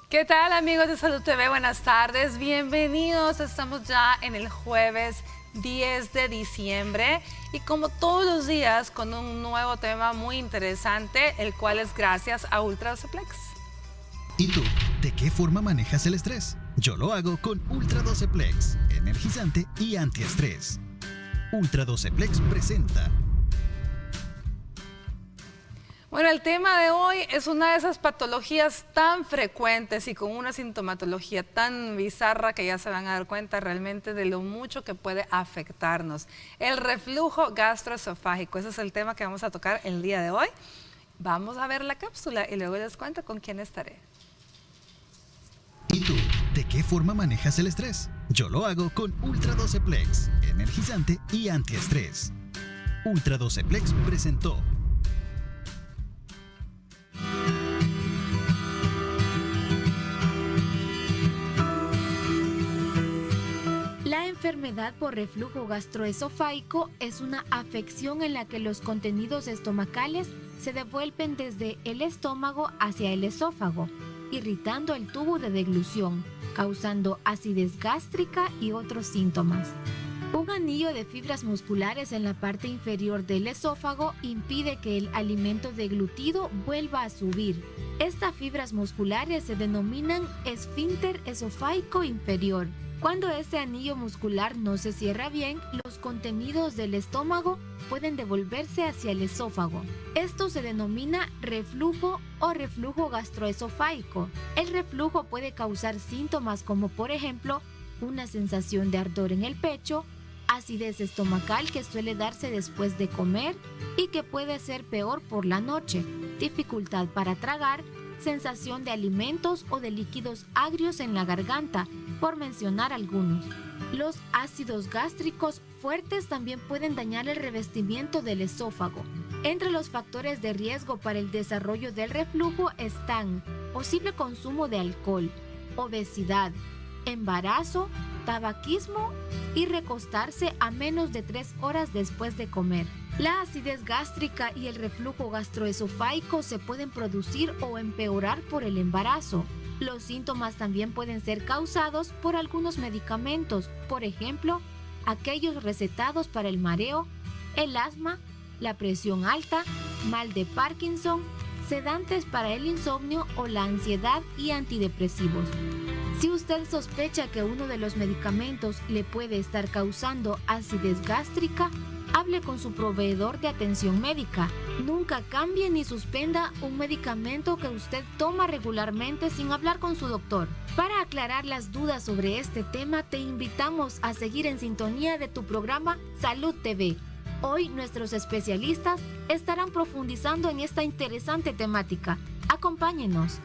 ¿Qué tal, amigos de Salud TV? Buenas tardes, bienvenidos. Estamos ya en el jueves 10 de diciembre y como todos los días con un nuevo tema muy interesante, el cual es gracias a Ultra Doceplex. ¿Y tú? ¿De qué forma manejas el estrés? Yo lo hago con Ultra Doceplex, energizante y antiestrés. Ultra Doceplex presenta. Bueno, el tema de hoy es una de esas patologías tan frecuentes y con una sintomatología tan bizarra que ya se van a dar cuenta realmente de lo mucho que puede afectarnos. El reflujo gastroesofágico, ese es el tema que vamos a tocar el día de hoy. Vamos a ver la cápsula y luego les cuento con quién estaré. ¿Y tú? ¿De qué forma manejas el estrés? Yo lo hago con Ultra Doceplex, energizante y antiestrés. Ultra Doceplex presentó. La enfermedad por reflujo gastroesofágico es una afección en la que los contenidos estomacales se devuelven desde el estómago hacia el esófago, irritando el tubo de deglución, causando acidez gástrica y otros síntomas. Un anillo de fibras musculares en la parte inferior del esófago impide que el alimento deglutido vuelva a subir. Estas fibras musculares se denominan esfínter esofágico inferior. Cuando este anillo muscular no se cierra bien, los contenidos del estómago pueden devolverse hacia el esófago. Esto se denomina reflujo o reflujo gastroesofágico. El reflujo puede causar síntomas como, por ejemplo, una sensación de ardor en el pecho, acidez estomacal que suele darse después de comer y que puede ser peor por la noche, dificultad para tragar, sensación de alimentos o de líquidos agrios en la garganta, por mencionar algunos. Los ácidos gástricos fuertes también pueden dañar el revestimiento del esófago. Entre los factores de riesgo para el desarrollo del reflujo están posible consumo de alcohol, obesidad, embarazo, tabaquismo y recostarse a menos de 3 horas después de comer. La acidez gástrica y el reflujo gastroesofágico se pueden producir o empeorar por el embarazo. Los síntomas también pueden ser causados por algunos medicamentos, por ejemplo, aquellos recetados para el mareo, el asma, la presión alta, mal de Parkinson, sedantes para el insomnio o la ansiedad y antidepresivos. Si usted sospecha que uno de los medicamentos le puede estar causando acidez gástrica, hable con su proveedor de atención médica. Nunca cambie ni suspenda un medicamento que usted toma regularmente sin hablar con su doctor. Para aclarar las dudas sobre este tema, te invitamos a seguir en sintonía de tu programa Salud TV. Hoy nuestros especialistas estarán profundizando en esta interesante temática. Acompáñenos.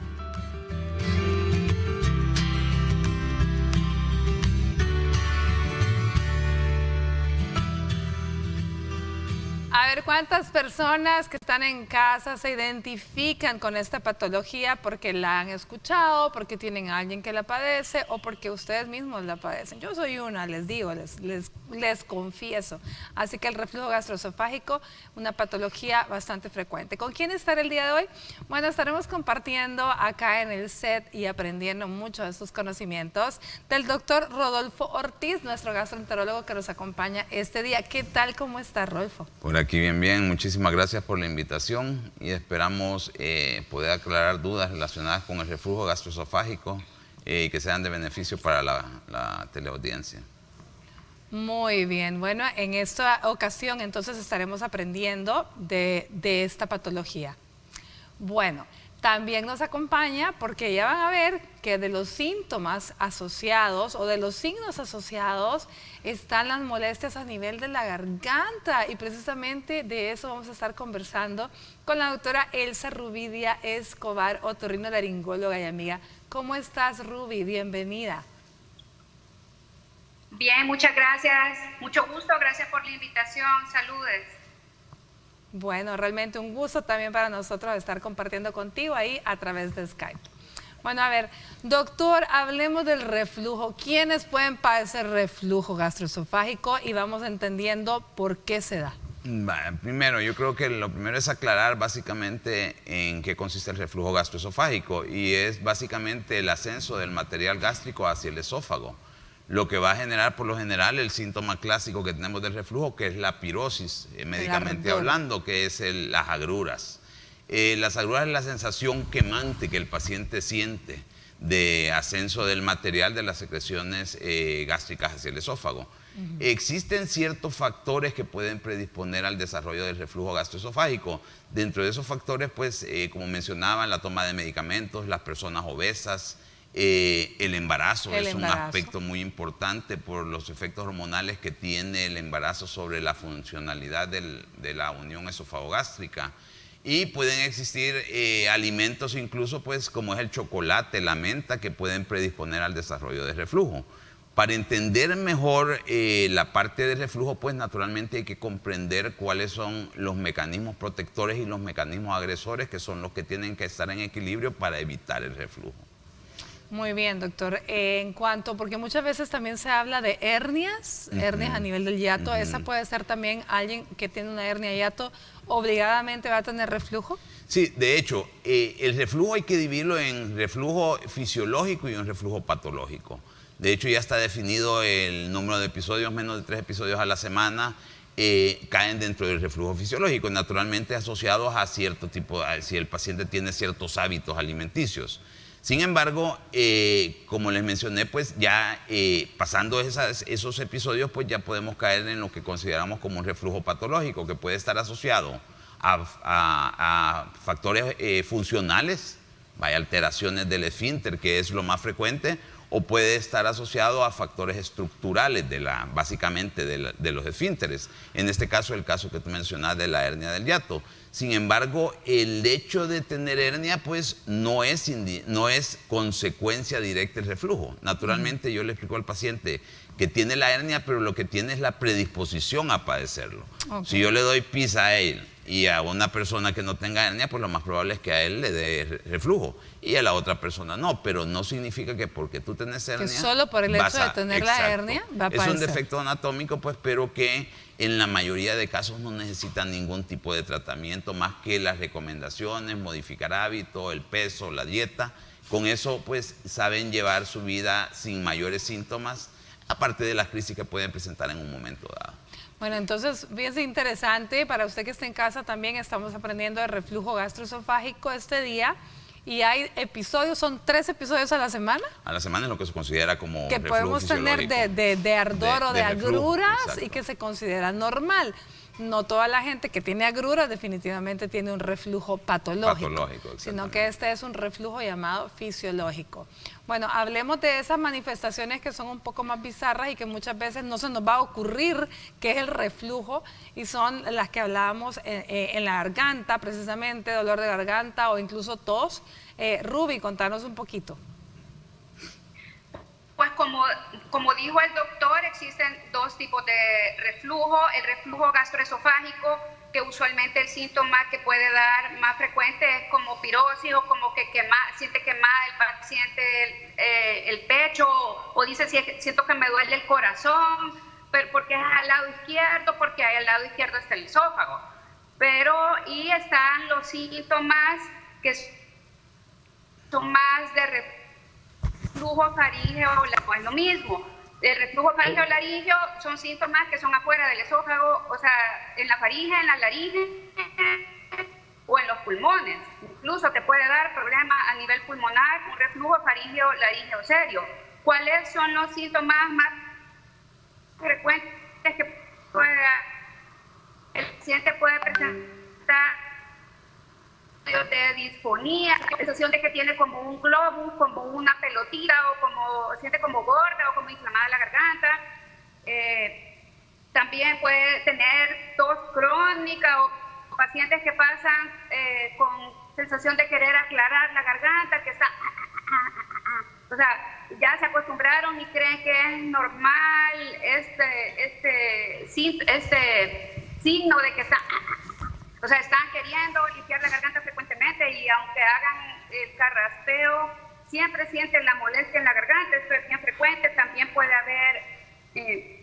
A ver cuántas personas que están en casa se identifican con esta patología porque la han escuchado, porque tienen a alguien que la padece o porque ustedes mismos la padecen. Yo soy una, les digo, les confieso. Así que el reflujo gastroesofágico, una patología bastante frecuente. ¿Con quién estará el día de hoy? Bueno, estaremos compartiendo acá en el set y aprendiendo mucho de estos conocimientos del doctor Rodolfo Ortiz, nuestro gastroenterólogo que nos acompaña este día. ¿Qué tal? ¿Cómo está, Rodolfo? Por aquí bien. Muchísimas gracias por la invitación y esperamos poder aclarar dudas relacionadas con el reflujo gastroesofágico y que sean de beneficio para la teleaudiencia. Muy bien, bueno, en esta ocasión entonces estaremos aprendiendo de esta patología. Bueno, también nos acompaña porque ya van a ver que de los síntomas asociados o de los signos asociados están las molestias a nivel de la garganta y precisamente de eso vamos a estar conversando con la doctora Elsa Rubidia Escobar, otorrinolaringóloga y amiga. ¿Cómo estás, Ruby? Bienvenida. Bien, muchas gracias. Mucho gusto, gracias por la invitación. Saludes. Bueno, realmente un gusto también para nosotros estar compartiendo contigo ahí a través de Skype. Bueno, a ver, doctor, hablemos del reflujo. ¿Quiénes pueden padecer reflujo gastroesofágico? Y vamos entendiendo por qué se da. Primero, yo creo que lo primero es aclarar básicamente en qué consiste el reflujo gastroesofágico, y es básicamente el ascenso del material gástrico hacia el esófago, lo que va a generar por lo general el síntoma clásico que tenemos del reflujo, que es la pirosis, médicamente hablando, que es las agruras. Las agruras es la sensación quemante que el paciente siente de ascenso del material de las secreciones gástricas hacia el esófago. Existen ciertos factores que pueden predisponer al desarrollo del reflujo gastroesofágico. Dentro de esos factores, pues, como mencionaban, la toma de medicamentos, las personas obesas, el embarazo es un aspecto muy importante por los efectos hormonales que tiene el embarazo sobre la funcionalidad de la unión esofagogástrica. Y pueden existir alimentos incluso, pues, como es el chocolate, la menta, que pueden predisponer al desarrollo de reflujo. Para entender mejor la parte del reflujo, pues naturalmente hay que comprender cuáles son los mecanismos protectores y los mecanismos agresores, que son los que tienen que estar en equilibrio para evitar el reflujo. Muy bien, doctor. En cuanto, porque muchas veces también se habla de hernias, hernias a nivel del hiato, ¿esa puede ser también alguien que tiene una hernia hiato, obligadamente va a tener reflujo? Sí, de hecho, el reflujo hay que dividirlo en reflujo fisiológico y un reflujo patológico. De hecho, ya está definido el número de episodios, menos de 3 episodios a la semana, caen dentro del reflujo fisiológico, naturalmente asociados a cierto tipo, si el paciente tiene ciertos hábitos alimenticios. Sin embargo, como les mencioné, pues ya pasando esos episodios, pues ya podemos caer en lo que consideramos como un reflujo patológico, que puede estar asociado a factores funcionales, alteraciones del esfínter, que es lo más frecuente, o puede estar asociado a factores estructurales básicamente de los esfínteres. En este caso, el caso que tú mencionas de la hernia del hiato. Sin embargo, el hecho de tener hernia, pues, no es consecuencia directa del reflujo. Naturalmente, yo le explico al paciente que tiene la hernia, pero lo que tiene es la predisposición a padecerlo. Okay. Si yo le doy pizza a él y a una persona que no tenga hernia, pues lo más probable es que a él le dé reflujo y a la otra persona no, pero no significa que porque tú tenés hernia... Que solo por el hecho de tener la hernia va a padecer. Es un defecto anatómico, pues, pero que en la mayoría de casos no necesita ningún tipo de tratamiento más que las recomendaciones, modificar hábitos, el peso, la dieta. Con eso, pues, saben llevar su vida sin mayores síntomas, aparte de las crisis que pueden presentar en un momento dado. Bueno, entonces, fíjense, interesante, para usted que está en casa también estamos aprendiendo de reflujo gastroesofágico este día. Y hay episodios, son 3 episodios a la semana. A la semana es lo que se considera como que podemos tener de ardor o de agruras, reflujo, y que se considera normal. No toda la gente que tiene agruras definitivamente tiene un reflujo patológico, sino que este es un reflujo llamado fisiológico. Bueno, hablemos de esas manifestaciones que son un poco más bizarras y que muchas veces no se nos va a ocurrir que es el reflujo, y son las que hablábamos en la garganta, precisamente, dolor de garganta o incluso tos. Ruby, contanos un poquito. Pues como dijo el doctor, existen 2 tipos de reflujo. El reflujo gastroesofágico, que usualmente el síntoma que puede dar más frecuente es como pirosis, o como que siente quemada el paciente el pecho, o dice siento que me duele el corazón, pero porque es al lado izquierdo, porque al lado izquierdo está el esófago. Y están los síntomas que son más de reflujo faríngeo, o es lo mismo. El reflujo faríngeo laríngeo son síntomas que son afuera del esófago, o sea, en la faringe, en la laringe o en los pulmones. Incluso te puede dar problemas a nivel pulmonar, un reflujo faríngeo laríngeo serio. ¿Cuáles son los síntomas más frecuentes que el paciente puede presentar? De disfonía, sensación de que tiene como un globus, como una pelotita, o como siente como gorda o como inflamada la garganta. También puede tener tos crónica, o pacientes que pasan con sensación de querer aclarar la garganta, que está... O sea, ya se acostumbraron y creen que es normal este signo de que está... O sea, están queriendo limpiar la garganta frecuentemente, y aunque hagan el carraspeo, siempre sienten la molestia en la garganta, esto es bien frecuente. También puede haber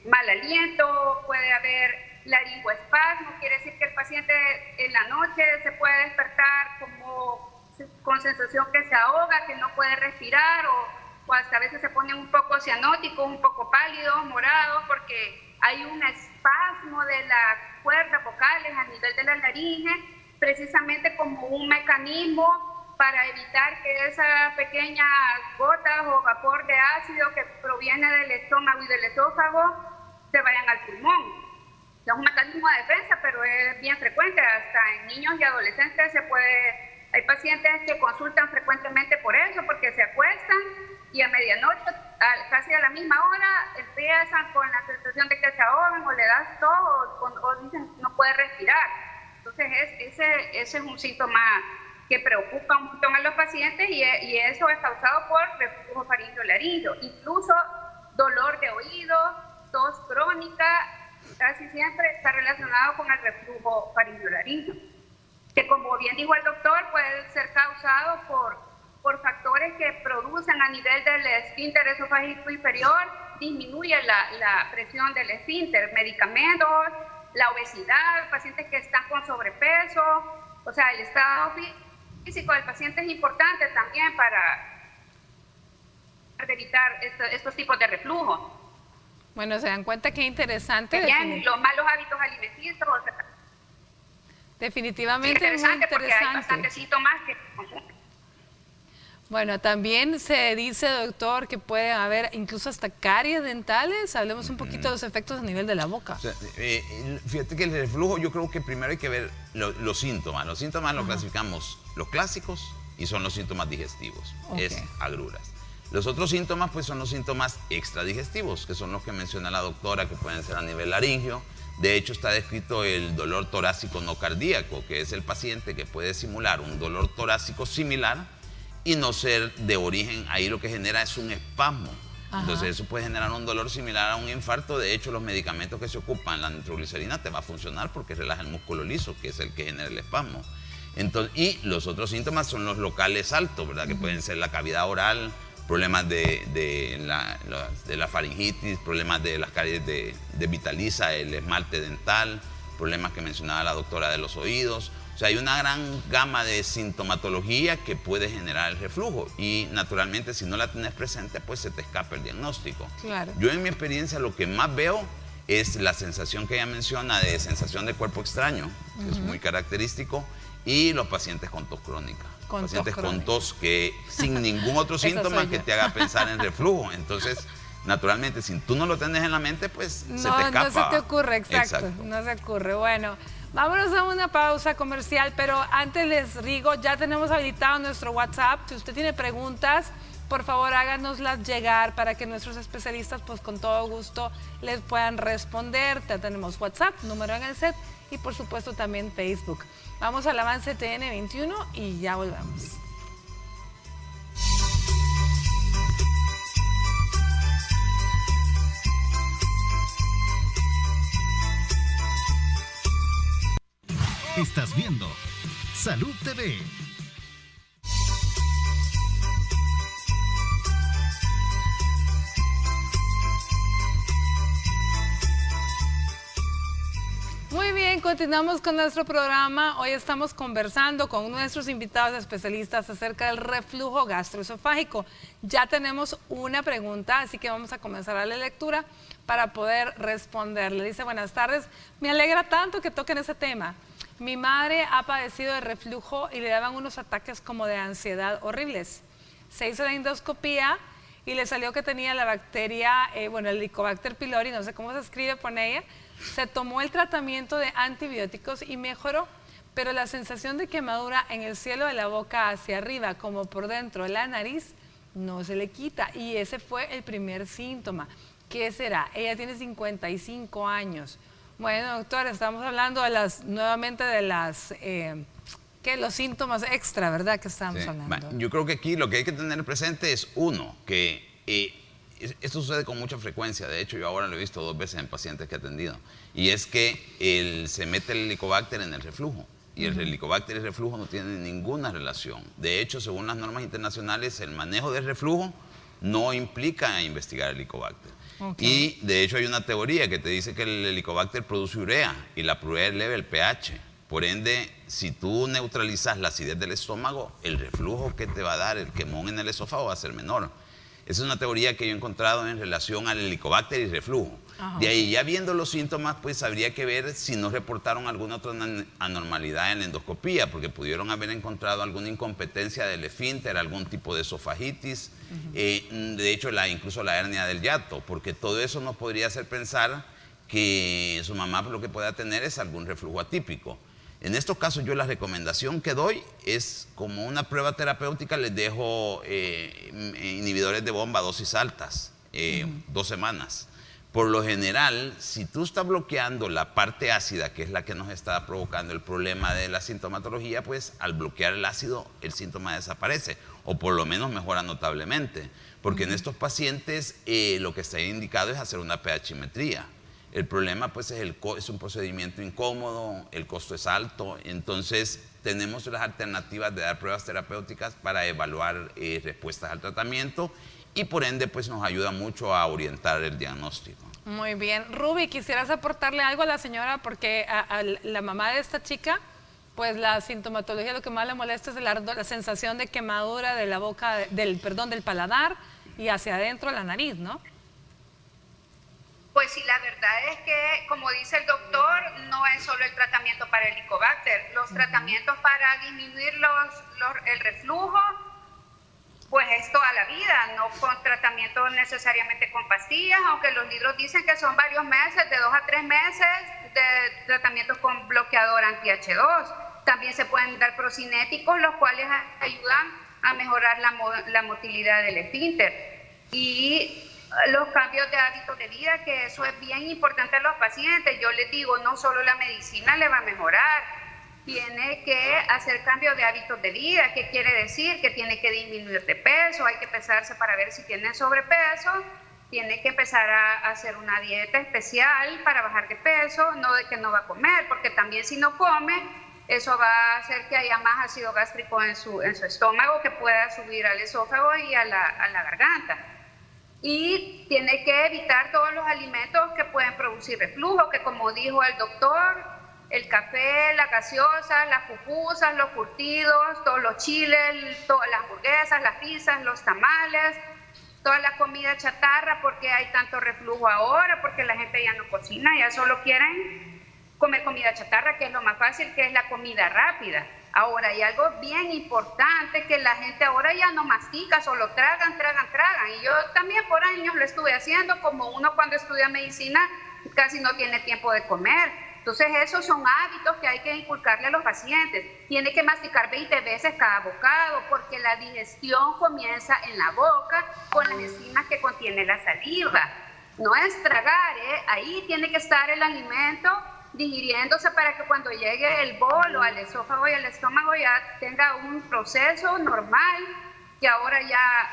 mal aliento, puede haber laringoespasmo, quiere decir que el paciente en la noche se puede despertar con sensación que se ahoga, que no puede respirar, o hasta a veces se pone un poco cianótico, un poco pálido, morado, porque hay un espasmo de las cuerdas vocales a nivel de la laringe, precisamente como un mecanismo para evitar que esas pequeñas gotas o vapor de ácido que proviene del estómago y del esófago se vayan al pulmón. Es un mecanismo de defensa, pero es bien frecuente, hasta en niños y adolescentes hay pacientes que consultan frecuentemente por eso, porque se acuestan y a medianoche, casi a la misma hora, empiezan con la sensación de que se ahogan o le das tos o dicen no puede respirar. Entonces ese es un síntoma que preocupa un montón a los pacientes y eso es causado por reflujo faringolaríngeo. Incluso dolor de oído, tos crónica, casi siempre está relacionado con el reflujo faringolaríngeo, que como bien dijo el doctor, puede ser causado por factores que producen a nivel del esfínter esofágico inferior, disminuye la presión del esfínter, medicamentos, la obesidad, pacientes que están con sobrepeso, o sea, el estado físico del paciente es importante también para evitar estos tipos de reflujo. Bueno, se dan cuenta qué interesante. Bien, los malos hábitos alimenticios. Definitivamente es muy interesante porque hay interesante. bastantes síntomas que... Bueno, también se dice, doctor, que puede haber incluso hasta caries dentales. Hablemos un poquito de los efectos a nivel de la boca. O sea, fíjate que el reflujo, yo creo que primero hay que ver los síntomas. Los síntomas los clasificamos los clásicos y son los síntomas digestivos. Es agruras. Los otros síntomas, pues, son los síntomas extradigestivos, que son los que menciona la doctora, que pueden ser a nivel laringio. De hecho, está descrito el dolor torácico no cardíaco, que es el paciente que puede simular un dolor torácico similar y no ser de origen, ahí lo que genera es un espasmo. Entonces eso puede generar un dolor similar a un infarto. De hecho, los medicamentos que se ocupan, la nitroglicerina, te va a funcionar porque relaja el músculo liso, que es el que genera el espasmo. Entonces, y los otros síntomas son los locales altos, ¿verdad? Que pueden ser la cavidad oral, problemas de la faringitis, problemas de las caries de vitaliza, el esmalte dental, problemas que mencionaba la doctora de los oídos. O sea, hay una gran gama de sintomatología que puede generar el reflujo y naturalmente si no la tienes presente, pues se te escapa el diagnóstico. Claro. Yo en mi experiencia lo que más veo es la sensación que ella menciona de sensación de cuerpo extraño, que es muy característico, y los pacientes con tos crónica. Pacientes con tos que sin ningún otro síntoma que te haga pensar en reflujo. Entonces, naturalmente, si tú no lo tienes en la mente, pues se te escapa. No se te ocurre, exacto. No se ocurre. Bueno, vámonos a una pausa comercial, pero antes les digo, ya tenemos habilitado nuestro WhatsApp. Si usted tiene preguntas, por favor háganoslas llegar para que nuestros especialistas, pues con todo gusto, les puedan responder. Ya tenemos WhatsApp, número en el set y por supuesto también Facebook. Vamos al avance TN21 y ya volvemos. Estás viendo Salud TV. Muy bien, continuamos con nuestro programa. Hoy estamos conversando con nuestros invitados especialistas acerca del reflujo gastroesofágico. Ya tenemos una pregunta, así que vamos a comenzar a la lectura para poder responderle. Dice, buenas tardes, me alegra tanto que toquen ese tema. Mi madre ha padecido de reflujo y le daban unos ataques como de ansiedad horribles. Se hizo la endoscopía y le salió que tenía la bacteria, el Helicobacter pylori, no sé cómo se escribe por ella. Se tomó el tratamiento de antibióticos y mejoró, pero la sensación de quemadura en el cielo de la boca hacia arriba, como por dentro de la nariz, no se le quita. Y ese fue el primer síntoma. ¿Qué será? Ella tiene 55 años. Bueno, doctor, estamos hablando de nuevamente de los síntomas extra, ¿verdad? Que estamos hablando. Bueno, yo creo que aquí lo que hay que tener presente es, uno, que esto sucede con mucha frecuencia. De hecho, yo ahora lo he visto 2 veces en pacientes que he atendido. Y es que se mete el Helicobacter en el reflujo. Y el helicobacter y el reflujo no tienen ninguna relación. De hecho, según las normas internacionales, el manejo del reflujo no implica investigar el helicobacter. Y de hecho hay una teoría que te dice que el helicobacter produce urea y la urea eleva el pH. Por ende, si tú neutralizas la acidez del estómago, el reflujo que te va a dar, el quemón en el esófago va a ser menor. Esa es una teoría que yo he encontrado en relación al helicobacter y reflujo. De ahí, ya viendo los síntomas, pues habría que ver si no reportaron alguna otra anormalidad en la endoscopía, porque pudieron haber encontrado alguna incompetencia del esfínter, algún tipo de esofagitis, de hecho incluso la hernia del hiato, porque todo eso nos podría hacer pensar que su mamá lo que pueda tener es algún reflujo atípico. En estos casos yo la recomendación que doy es, como una prueba terapéutica, les dejo inhibidores de bomba a dosis altas, 2 semanas. Por lo general, si tú estás bloqueando la parte ácida, que es la que nos está provocando el problema de la sintomatología, pues al bloquear el ácido, el síntoma desaparece, o por lo menos mejora notablemente. Porque en estos pacientes lo que está indicado es hacer una pHimetría. El problema pues es un procedimiento incómodo, el costo es alto, entonces tenemos las alternativas de dar pruebas terapéuticas para evaluar respuestas al tratamiento y por ende pues nos ayuda mucho a orientar el diagnóstico. Muy bien. Ruby, ¿quisieras aportarle algo a la señora? Porque a la mamá de esta chica, pues la sintomatología lo que más le molesta es la sensación de quemadura de la boca, del paladar y hacia adentro de la nariz, ¿no? Pues sí, la verdad es que, como dice el doctor, no es solo el tratamiento para el helicobacter. Los tratamientos para disminuir el reflujo, pues es toda la vida, no con tratamiento necesariamente con pastillas, aunque los libros dicen que son varios meses, de 2 a 3 meses de tratamientos con bloqueador anti-H2. También se pueden dar procinéticos, los cuales ayudan a mejorar la motilidad del esfínter. Y los cambios de hábitos de vida, que eso es bien importante a los pacientes. Yo les digo, no solo la medicina le va a mejorar, tiene que hacer cambios de hábitos de vida. ¿Qué quiere decir? Que tiene que disminuir de peso, hay que pesarse para ver si tiene sobrepeso, tiene que empezar a hacer una dieta especial para bajar de peso, no de que no va a comer, porque también si no come, eso va a hacer que haya más ácido gástrico en su estómago, que pueda subir al esófago y a la garganta. Y tiene que evitar todos los alimentos que pueden producir reflujo, que como dijo el doctor, el café, la gaseosa, las pupusas, los curtidos, todos los chiles, todas las hamburguesas, las pizzas, los tamales, toda la comida chatarra. Porque hay tanto reflujo ahora, porque la gente ya no cocina, ya solo quieren comer comida chatarra, que es lo más fácil, que es la comida rápida. Ahora hay algo bien importante, que la gente ahora ya no mastica, solo tragan. Y yo también por años lo estuve haciendo, como uno cuando estudia medicina casi no tiene tiempo de comer. Entonces esos son hábitos que hay que inculcarle a los pacientes. Tiene que masticar 20 veces cada bocado, porque la digestión comienza en la boca con las enzimas que contiene la saliva. No es tragar, ahí tiene que estar el alimento digiriéndose para que cuando llegue el bolo al esófago y al estómago ya tenga un proceso normal, que ahora ya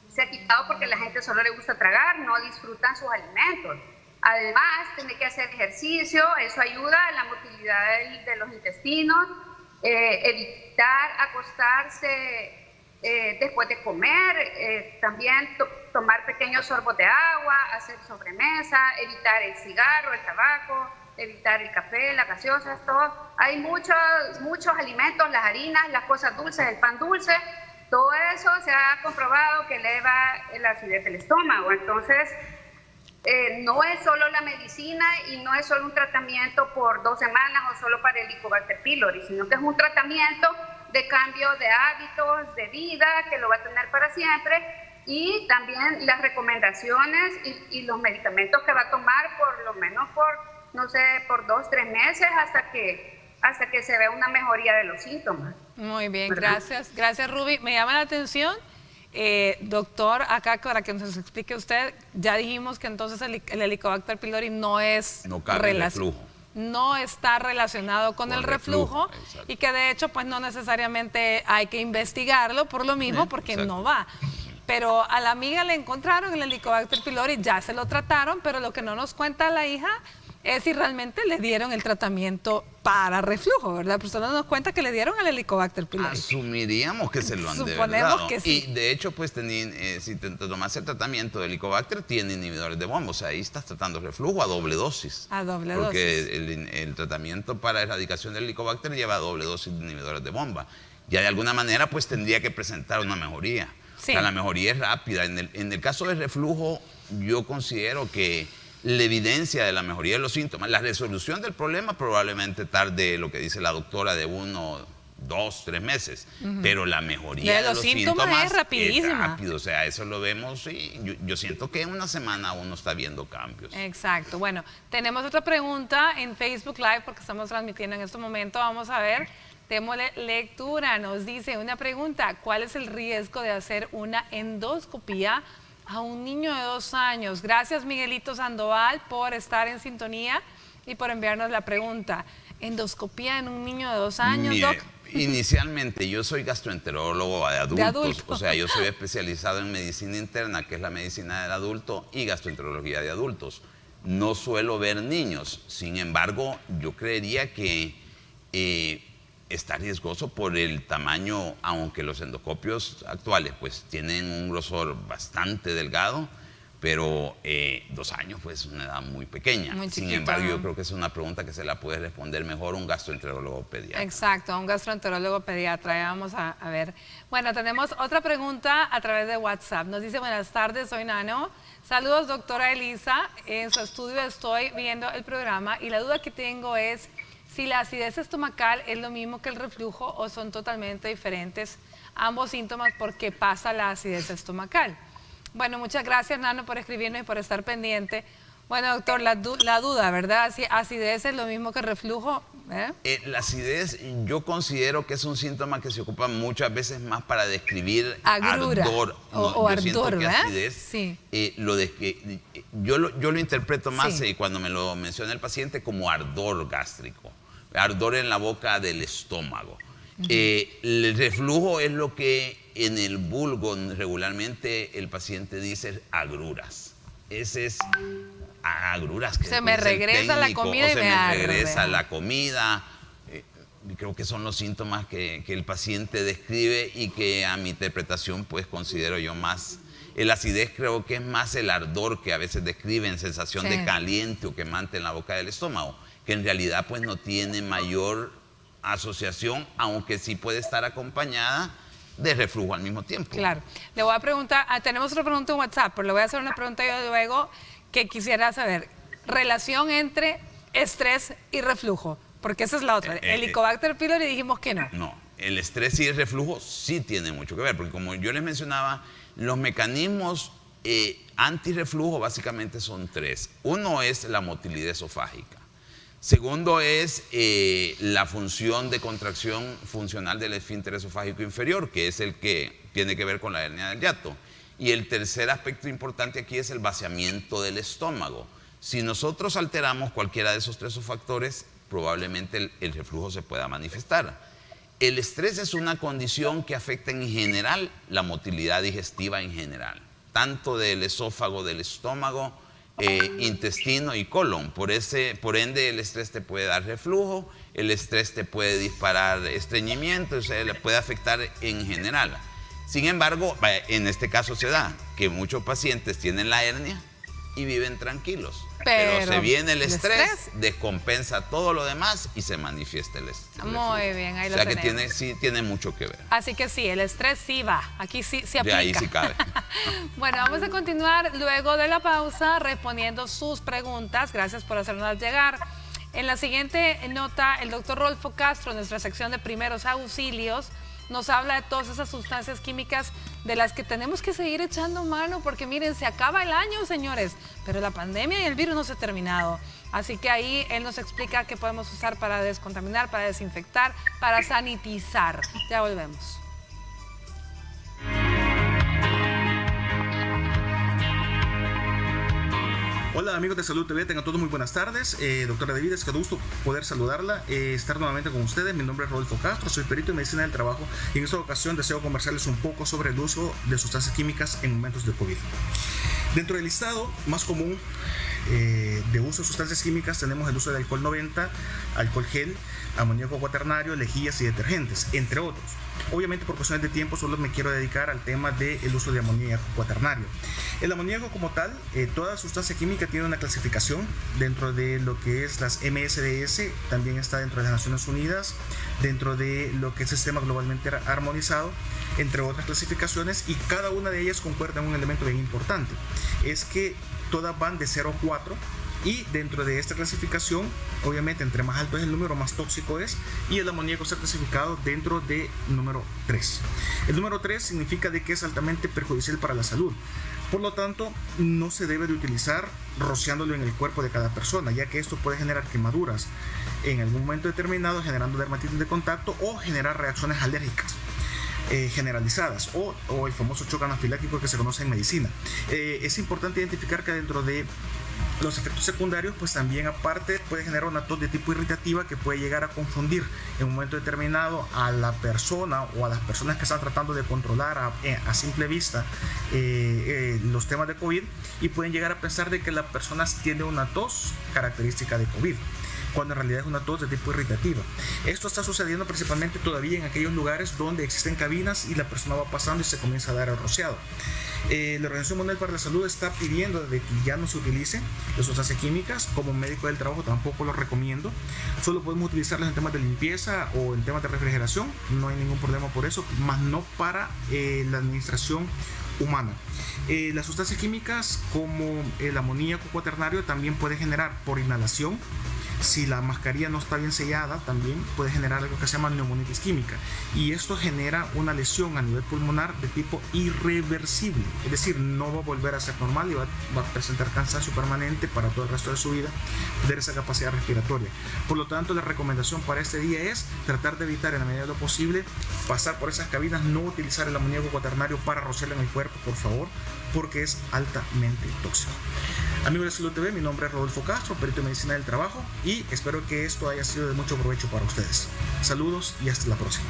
se ha quitado porque la gente solo le gusta tragar, no disfrutan sus alimentos. Además, tiene que hacer ejercicio, eso ayuda a la motilidad de los intestinos, evitar acostarse después de comer, también tomar pequeños sorbos de agua, hacer sobremesa, evitar el cigarro, el tabaco, evitar el café, las gaseosas, todo. Hay muchos alimentos, las harinas, las cosas dulces, el pan dulce, todo eso se ha comprobado que eleva la acidez del estómago. Entonces, no es solo la medicina y no es solo un tratamiento por 2 semanas o solo para el Helicobacter pylori, sino que es un tratamiento de cambio de hábitos de vida que lo va a tener para siempre, y también las recomendaciones y los medicamentos que va a tomar por lo menos por 2-3 meses hasta que se vea una mejoría de los síntomas. Muy bien, ¿verdad? Gracias Ruby. Me llama la atención, doctor, acá para que nos explique usted, ya dijimos que entonces el Helicobacter pylori no está relacionado con el reflujo y que de hecho pues no necesariamente hay que investigarlo por lo mismo, porque no va. Pero a la amiga le encontraron el Helicobacter pylori, ya se lo trataron, pero lo que no nos cuenta la hija es si realmente le dieron el tratamiento para reflujo, ¿verdad? Pero solo nos cuenta que le dieron el Helicobacter pylori. Asumiríamos que se lo han Suponemos dado. que sí. Y de hecho, pues si te tomas el tratamiento de Helicobacter, tiene inhibidores de bomba. O sea, ahí estás tratando reflujo a doble dosis. A doble porque dosis. El tratamiento para erradicación del Helicobacter lleva doble dosis de inhibidores de bomba. Ya de alguna manera, pues tendría que presentar una mejoría. Sí. O sea, la mejoría es rápida. En el caso del reflujo, yo considero que la evidencia de la mejoría de los síntomas, la resolución del problema probablemente tarde, lo que dice la doctora, de 1, 2, 3 meses, pero la mejoría de los síntomas es rapidísima. es rápido, o sea, eso lo vemos y yo siento que en una semana uno está viendo cambios. Exacto. Bueno, tenemos otra pregunta en Facebook Live porque estamos transmitiendo en este momento. Vamos a ver, démosle lectura. Nos dice una pregunta: ¿cuál es el riesgo de hacer una endoscopía a un niño de 2 años? Gracias, Miguelito Sandoval, por estar en sintonía y por enviarnos la pregunta. ¿Endoscopía en un niño de 2 años, Mire, Doc? Inicialmente yo soy gastroenterólogo de adultos, adulto. O sea, yo soy especializado en medicina interna, que es la medicina del adulto, y gastroenterología de adultos. No suelo ver niños, sin embargo, yo creería que está riesgoso por el tamaño, aunque los endoscopios actuales pues tienen un grosor bastante delgado, pero 2 años pues es una edad muy pequeña. Muy Sin chiquita, embargo, ¿no? yo creo que es una pregunta que se la puede responder mejor un gastroenterólogo pediatra. Exacto, a un gastroenterólogo pediatra. Ya vamos a ver. Bueno, tenemos otra pregunta a través de WhatsApp. Nos dice: buenas tardes, soy Nano. Saludos, doctora Elisa. En su estudio estoy viendo el programa y la duda que tengo es si la acidez estomacal es lo mismo que el reflujo o son totalmente diferentes ambos síntomas porque pasa la acidez estomacal. Bueno, muchas gracias, Nano, por escribirnos y por estar pendiente. Bueno, doctor, la duda, ¿verdad? Si acidez es lo mismo que reflujo. La acidez, yo considero que es un síntoma que se ocupa muchas veces más para describir Agrura, ardor. o yo siento ardor, que ¿verdad? acidez, Sí. yo lo interpreto más Sí. cuando me lo menciona el paciente como ardor gástrico, ardor en la boca del estómago. El reflujo es lo que en el vulgo regularmente el paciente dice agruras. Ese es agruras que Se me regresa la comida y me arde. regresa la comida. Creo que son los síntomas que el paciente describe y que a mi interpretación pues considero yo más. El acidez creo que es más el ardor que a veces describen, sensación Sí. de caliente o quemante en la boca del estómago, que en realidad pues no tiene mayor asociación, aunque sí puede estar acompañada de reflujo al mismo tiempo. Claro. Le voy a preguntar, tenemos otra pregunta en WhatsApp, pero le voy a hacer una pregunta yo luego que quisiera saber. Relación entre estrés y reflujo, porque esa es la otra. Helicobacter pylori dijimos que no. No, el estrés y el reflujo sí tienen mucho que ver, porque como yo les mencionaba, los mecanismos antirreflujo básicamente son 3. Uno es la motilidad esofágica. Segundo es la función de contracción funcional del esfínter esofágico inferior, que es el que tiene que ver con la hernia del hiato. Y el tercer aspecto importante aquí es el vaciamiento del estómago. Si nosotros alteramos cualquiera de esos 3 factores, probablemente el reflujo se pueda manifestar. El estrés es una condición que afecta en general la motilidad digestiva en general, tanto del esófago, del estómago, intestino y colon. Por ende, el estrés te puede dar reflujo, el estrés te puede disparar estreñimiento, o sea, le puede afectar en general. Sin embargo, en este caso se da que muchos pacientes tienen la hernia y viven tranquilos. Pero se viene el estrés, descompensa todo lo demás y se manifiesta el estrés. Muy bien, ahí lo O sea que tenemos. sí tiene mucho que ver. Así que sí, el estrés sí va, aquí sí se aplica. De ahí sí cabe. Bueno, vamos a continuar luego de la pausa respondiendo sus preguntas. Gracias por hacernos llegar. En la siguiente nota, el doctor Rolfo Castro, en nuestra sección de primeros auxilios, nos habla de todas esas sustancias químicas de las que tenemos que seguir echando mano, porque miren, se acaba el año, señores, pero la pandemia y el virus no se ha terminado. Así que ahí él nos explica qué podemos usar para descontaminar, para desinfectar, para sanitizar. Ya volvemos. Hola amigos de Salud TV, tengan todos muy buenas tardes. Doctora Davides, qué gusto poder saludarla, estar nuevamente con ustedes. Mi nombre es Rodolfo Castro, soy perito en medicina del trabajo y en esta ocasión deseo conversarles un poco sobre el uso de sustancias químicas en momentos de COVID. Dentro del listado más común de uso de sustancias químicas tenemos el uso de alcohol 90, alcohol gel, amoníaco cuaternario, lejías y detergentes, entre otros. Obviamente por cuestiones de tiempo solo me quiero dedicar al tema del uso de amoníaco cuaternario. El amoníaco como tal, toda sustancia química tiene una clasificación dentro de lo que es las MSDS, también está dentro de las Naciones Unidas, dentro de lo que es el sistema globalmente armonizado, entre otras clasificaciones, y cada una de ellas concuerda en un elemento bien importante, es que todas van de 0 a 4, y dentro de esta clasificación, obviamente entre más alto es el número, más tóxico es, y el amoníaco está clasificado dentro de número 3. El número 3 significa de que es altamente perjudicial para la salud. Por lo tanto, no se debe de utilizar rociándolo en el cuerpo de cada persona, ya que esto puede generar quemaduras en algún momento determinado, generando dermatitis de contacto o generar reacciones alérgicas generalizadas o el famoso choque anafiláctico que se conoce en medicina. Es importante identificar que dentro de los efectos secundarios, pues también aparte puede generar una tos de tipo irritativa que puede llegar a confundir en un momento determinado a la persona o a las personas que están tratando de controlar a simple vista los temas de COVID, y pueden llegar a pensar de que la persona tiene una tos característica de COVID, cuando en realidad es una tos de tipo irritativa. Esto está sucediendo principalmente todavía en aquellos lugares donde existen cabinas y la persona va pasando y se comienza a dar el rociado. La Organización Mundial para la Salud está pidiendo de que ya no se utilicen las sustancias químicas. Como médico del trabajo tampoco lo recomiendo. Solo podemos utilizarlas en temas de limpieza o en temas de refrigeración. No hay ningún problema por eso, más no para la administración humana. Las sustancias químicas como el amoníaco cuaternario también puede generar por inhalación. Si la mascarilla no está bien sellada, también puede generar algo que se llama neumonitis química, y esto genera una lesión a nivel pulmonar de tipo irreversible, es decir, no va a volver a ser normal y va a presentar cansancio permanente para todo el resto de su vida, perder esa capacidad respiratoria. Por lo tanto, la recomendación para este día es tratar de evitar en la medida de lo posible pasar por esas cabinas, no utilizar el amoníaco cuaternario para rociarlo en el cuerpo, por favor, porque es altamente tóxico. Amigos de Salud TV, mi nombre es Rodolfo Castro, perito en medicina del trabajo, y espero que esto haya sido de mucho provecho para ustedes. Saludos y hasta la próxima.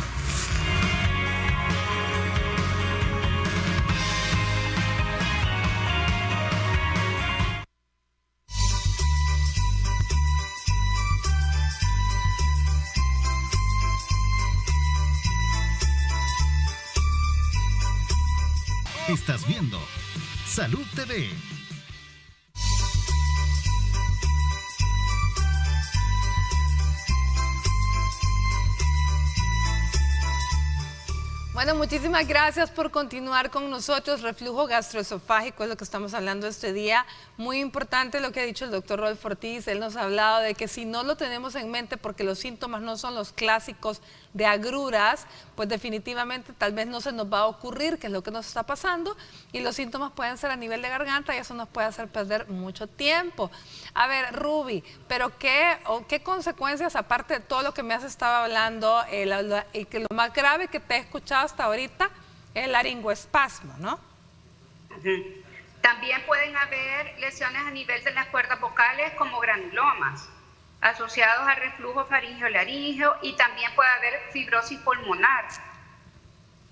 Estás viendo Salud TV. Bueno, muchísimas gracias por continuar con nosotros. Reflujo gastroesofágico es lo que estamos hablando este día. Muy importante lo que ha dicho el doctor Rodolfo Ortiz. Él nos ha hablado de que si no lo tenemos en mente, porque los síntomas no son los clásicos de agruras, pues definitivamente tal vez no se nos va a ocurrir qué es lo que nos está pasando, y los síntomas pueden ser a nivel de garganta y eso nos puede hacer perder mucho tiempo. A ver, Ruby, pero ¿qué consecuencias, aparte de todo lo que me has estado hablando, y que lo más grave que te he escuchado hasta ahorita es el laringoespasmo, ¿no? También pueden haber lesiones a nivel de las cuerdas vocales como granulomas asociados al reflujo faringeo-laríngeo, y también puede haber fibrosis pulmonar.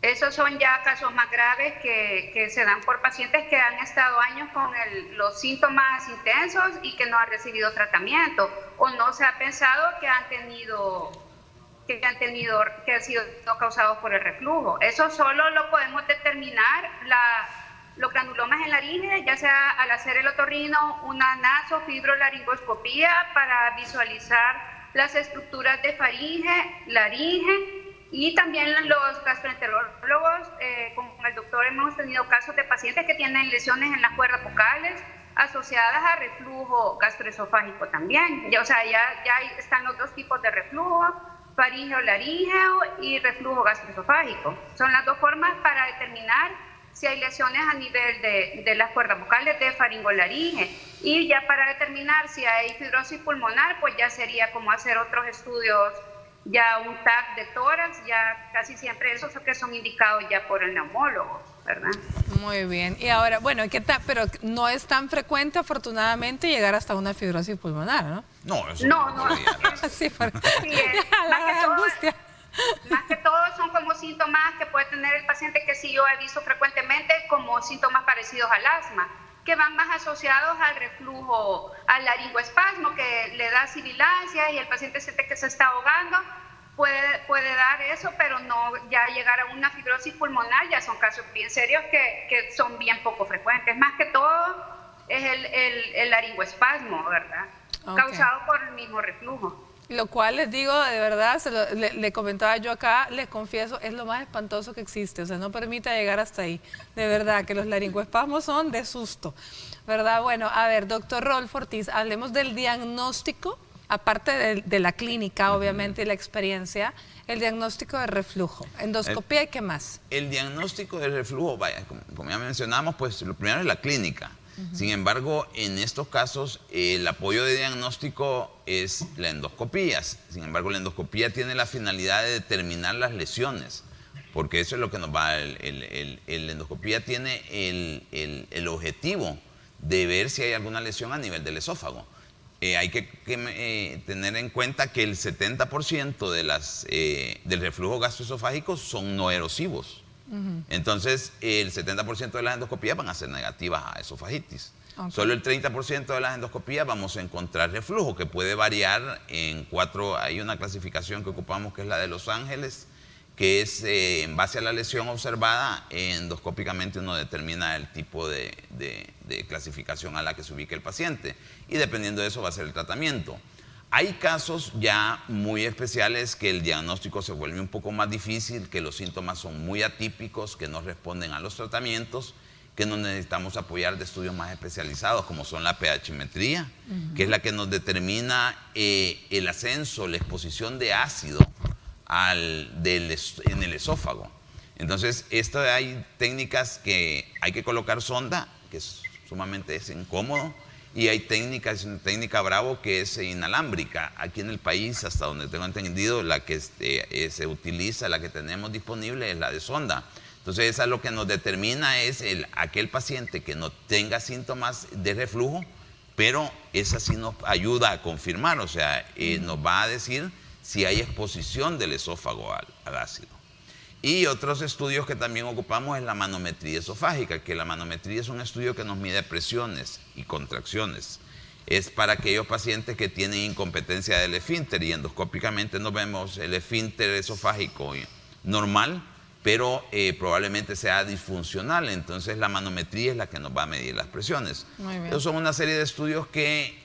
Esos son ya casos más graves que se dan por pacientes que han estado años con los síntomas intensos y que no han recibido tratamiento, o no se ha pensado que han sido causados por el reflujo. Eso solo lo podemos determinar los granulomas en laringe, ya sea al hacer el otorrino, una nasofibrolaringoscopía para visualizar las estructuras de faringe, laringe, y también los gastroenterólogos, con el doctor hemos tenido casos de pacientes que tienen lesiones en las cuerdas vocales asociadas a reflujo gastroesofágico también. O sea, ya están los dos tipos de reflujo, faringeo-laríngeo y reflujo gastroesofágico. Son las dos formas para determinar si hay lesiones a nivel de las cuerdas vocales de faringolaringe. Y ya para determinar si hay fibrosis pulmonar, pues ya sería como hacer otros estudios, ya un TAC de tórax, ya casi siempre esos que son indicados ya por el neumólogo. ¿verdad? Muy bien. Y ahora, bueno, ¿qué tal? Pero no es tan frecuente, afortunadamente, llegar hasta una fibrosis pulmonar, ¿no? No, eso No. Sí, porque Sí, más que todo son como síntomas que puede tener el paciente que sí yo he visto frecuentemente como síntomas parecidos al asma, que van más asociados al reflujo, al laringoespasmo, que le da sibilancia y el paciente siente que se está ahogando. Puede dar eso, pero no ya llegar a una fibrosis pulmonar, ya son casos bien serios que son bien poco frecuentes. Más que todo es el laringoespasmo, ¿verdad? Okay. Causado por el mismo reflujo. Lo cual les digo, de verdad, le comentaba yo acá, les confieso, es lo más espantoso que existe. O sea, no permite llegar hasta ahí. De verdad, que los laringoespasmos son de susto. ¿Verdad? Bueno, a ver, doctor Rodolfo Ortiz, hablemos del diagnóstico, aparte de la clínica, obviamente, y la experiencia, el diagnóstico de reflujo. Endoscopía y qué más. El diagnóstico de reflujo, vaya, como ya mencionamos, pues lo primero es la clínica. Sin embargo, en estos casos, el apoyo de diagnóstico es la endoscopía. Sin embargo, la endoscopía tiene la finalidad de determinar las lesiones, porque eso es lo que nos va. El endoscopía tiene el objetivo de ver si hay alguna lesión a nivel del esófago. Hay que tener en cuenta que el 70% del reflujo gastroesofágico son no erosivos. Entonces, el 70% de las endoscopías van a ser negativas a esofagitis. Okay. Solo el 30% de las endoscopías vamos a encontrar reflujo, que puede variar en 4. Hay una clasificación que ocupamos que es la de Los Ángeles, que es en base a la lesión observada, endoscópicamente uno determina el tipo de clasificación a la que se ubique el paciente. Y dependiendo de eso va a ser el tratamiento. Hay casos ya muy especiales que el diagnóstico se vuelve un poco más difícil, que los síntomas son muy atípicos, que no responden a los tratamientos, que nos necesitamos apoyar de estudios más especializados, como son la pH-metría, que es la que nos determina el ascenso, la exposición de ácido en el esófago. Entonces, hay técnicas que hay que colocar sonda, que es sumamente incómodo, y hay técnica Bravo que es inalámbrica. Aquí en el país, hasta donde tengo entendido, la que se utiliza, la que tenemos disponible es la de sonda. Entonces, esa es lo que nos determina es aquel paciente que no tenga síntomas de reflujo, pero esa sí nos ayuda a confirmar, o sea, nos va a decir si hay exposición del esófago al ácido. Y otros estudios que también ocupamos es la manometría esofágica, que la manometría es un estudio que nos mide presiones y contracciones. Es para aquellos pacientes que tienen incompetencia del esfínter, y endoscópicamente nos vemos el esfínter esofágico normal, pero probablemente sea disfuncional. Entonces la manometría es la que nos va a medir las presiones. Esos son una serie de estudios que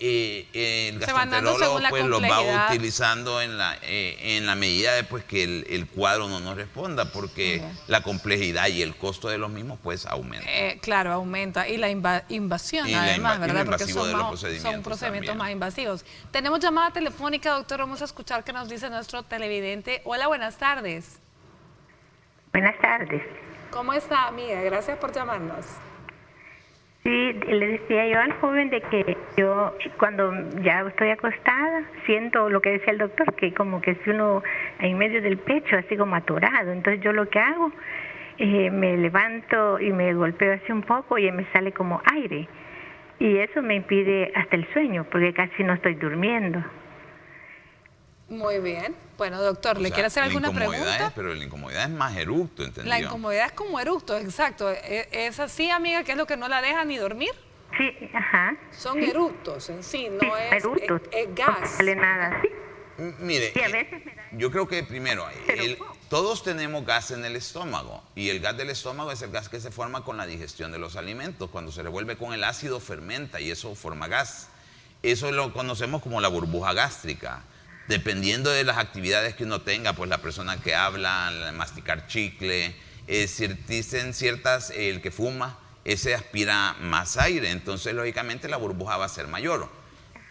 el gastroenterólogo pues, los va utilizando en la medida de pues, que el cuadro no nos responda, porque la complejidad y el costo de los mismos pues aumenta. Claro, aumenta. Y la invasión además, ¿verdad? Porque son procedimientos más invasivos. Tenemos llamada telefónica, doctor. Vamos a escuchar qué nos dice nuestro televidente. Hola, buenas tardes. Buenas tardes. ¿Cómo está, amiga? Gracias por llamarnos. Sí, le decía yo al joven de que yo cuando ya estoy acostada siento lo que decía el doctor, que como que si uno en medio del pecho así como atorado. Entonces yo lo que hago, me levanto y me golpeo así un poco y me sale como aire. Y eso me impide hasta el sueño porque casi no estoy durmiendo. Muy bien. Bueno, doctor, ¿le quiere hacer alguna pregunta? Pero la incomodidad es más eructo, ¿entendió? La incomodidad es como eructo, exacto. ¿Es así, amiga, que es lo que no la deja ni dormir? Sí, ajá. Son eructos en sí, no sí, es gas. No sale nada, sí. Mire, sí, a veces me da... yo creo que primero, todos tenemos gas en el estómago, y el gas del estómago es el gas que se forma con la digestión de los alimentos. Cuando se revuelve con el ácido fermenta y eso forma gas. Eso lo conocemos como la burbuja gástrica. Dependiendo de las actividades que uno tenga, pues la persona que habla, masticar chicle, dicen ciertas, el que fuma, ese aspira más aire, entonces lógicamente la burbuja va a ser mayor.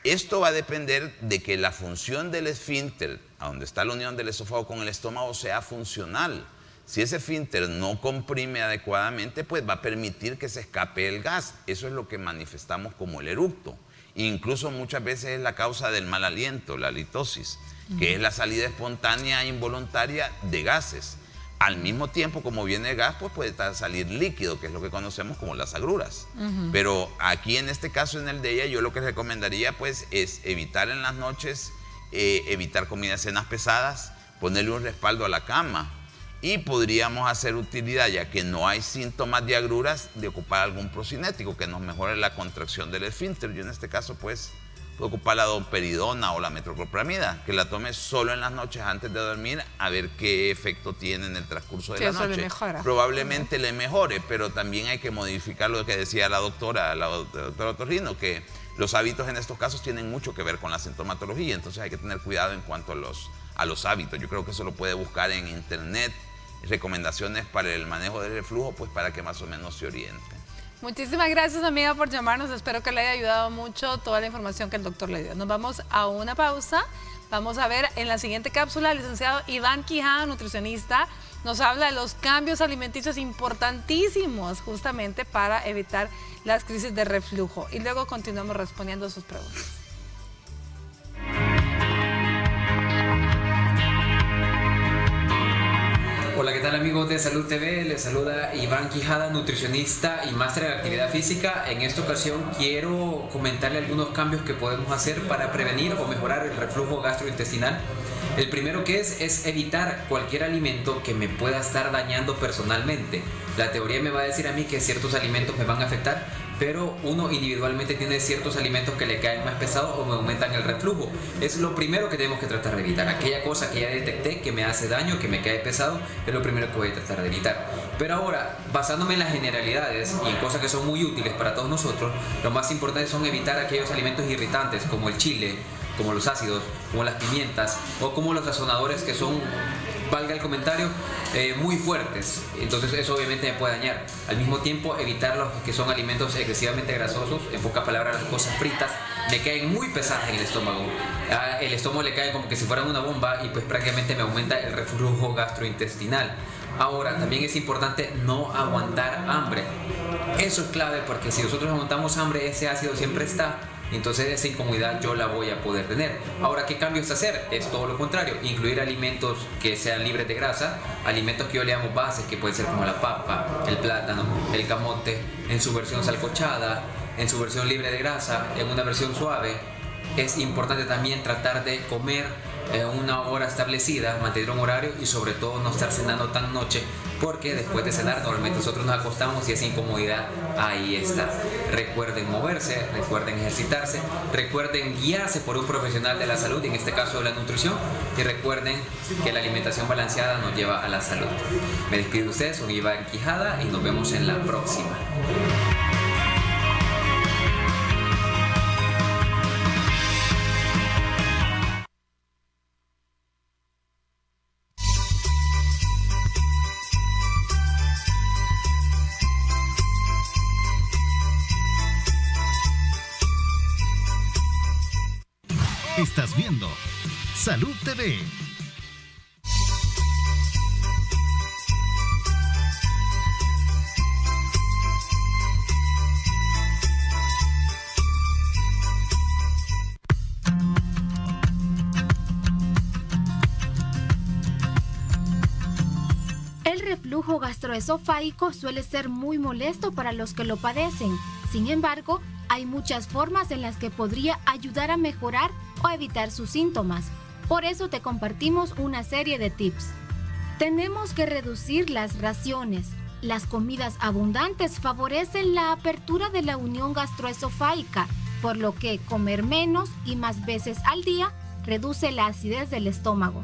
Esto va a depender de que la función del esfínter, a donde está la unión del esófago con el estómago, sea funcional. Si ese esfínter no comprime adecuadamente, pues va a permitir que se escape el gas. Eso es lo que manifestamos como el eructo. Incluso muchas veces es la causa del mal aliento, la halitosis, que es la salida espontánea e involuntaria de gases. Al mismo tiempo, como viene gas, pues puede salir líquido, que es lo que conocemos como las agruras. Pero aquí en este caso, en el de ella, yo lo que recomendaría pues es evitar en las noches, evitar comidas, cenas pesadas, ponerle un respaldo a la cama. Y podríamos hacer utilidad, ya que no hay síntomas de agruras, de ocupar algún procinético que nos mejore la contracción del esfínter. Yo en este caso pues puedo ocupar la domperidona o la metoclopramida, que la tome solo en las noches antes de dormir, a ver qué efecto tiene en el transcurso de la noche. Le mejora. Probablemente le mejore, pero también hay que modificar lo que decía la doctora Otorrino, que los hábitos en estos casos tienen mucho que ver con la sintomatología, entonces hay que tener cuidado en cuanto a los hábitos. Yo creo que eso lo puede buscar en internet, recomendaciones para el manejo del reflujo, pues para que más o menos se oriente. Muchísimas gracias, amiga, por llamarnos. Espero que le haya ayudado mucho toda la información que el doctor le dio. Nos vamos a una pausa. Vamos a ver en la siguiente cápsula, el licenciado Iván Quijada, nutricionista, nos habla de los cambios alimenticios importantísimos justamente para evitar las crisis de reflujo. Y luego continuamos respondiendo sus preguntas. Hola, ¿qué tal amigos de Salud TV? Les saluda Iván Quijada, nutricionista y máster en actividad física. En esta ocasión quiero comentarle algunos cambios que podemos hacer para prevenir o mejorar el reflujo gastrointestinal. El primero que es evitar cualquier alimento que me pueda estar dañando personalmente. La teoría me va a decir a mí que ciertos alimentos me van a afectar, pero uno individualmente tiene ciertos alimentos que le caen más pesados o me aumentan el reflujo. Es lo primero que tenemos que tratar de evitar. Aquella cosa que ya detecté que me hace daño, que me cae pesado, es lo primero que voy a tratar de evitar. Pero ahora, basándome en las generalidades y en cosas que son muy útiles para todos nosotros, lo más importante son evitar aquellos alimentos irritantes como el chile, como los ácidos, como las pimientas o como los sazonadores que son, valga el comentario, muy fuertes. Entonces eso obviamente me puede dañar. Al mismo tiempo, evitar los que son alimentos excesivamente grasosos, en pocas palabras las cosas fritas, me caen muy pesadas en el estómago. El estómago le cae como que si fueran una bomba y pues prácticamente me aumenta el reflujo gastrointestinal. Ahora, también es importante no aguantar hambre. Eso es clave porque si nosotros aguantamos hambre, ese ácido siempre está. Entonces esa incomodidad yo la voy a poder tener. Ahora, ¿qué cambios hacer? Es todo lo contrario, incluir alimentos que sean libres de grasa, alimentos que yo le llamo bases, que pueden ser como la papa, el plátano, el camote, en su versión salcochada, en su versión libre de grasa, en una versión suave. Es importante también tratar de comer una hora establecida, mantener un horario y sobre todo no estar cenando tan noche, porque después de cenar normalmente nosotros nos acostamos y esa incomodidad ahí está. Recuerden moverse, recuerden ejercitarse, recuerden guiarse por un profesional de la salud, en este caso de la nutrición, y recuerden que la alimentación balanceada nos lleva a la salud. Me despido de ustedes, soy Iván Quijada y nos vemos en la próxima. Estás viendo Salud TV. El reflujo gastroesofágico suele ser muy molesto para los que lo padecen. Sin embargo, hay muchas formas en las que podría ayudar a mejorar o evitar sus síntomas. Por eso te compartimos una serie de tips. Tenemos que reducir las raciones. Las comidas abundantes favorecen la apertura de la unión gastroesofágica, por lo que comer menos y más veces al día reduce la acidez del estómago.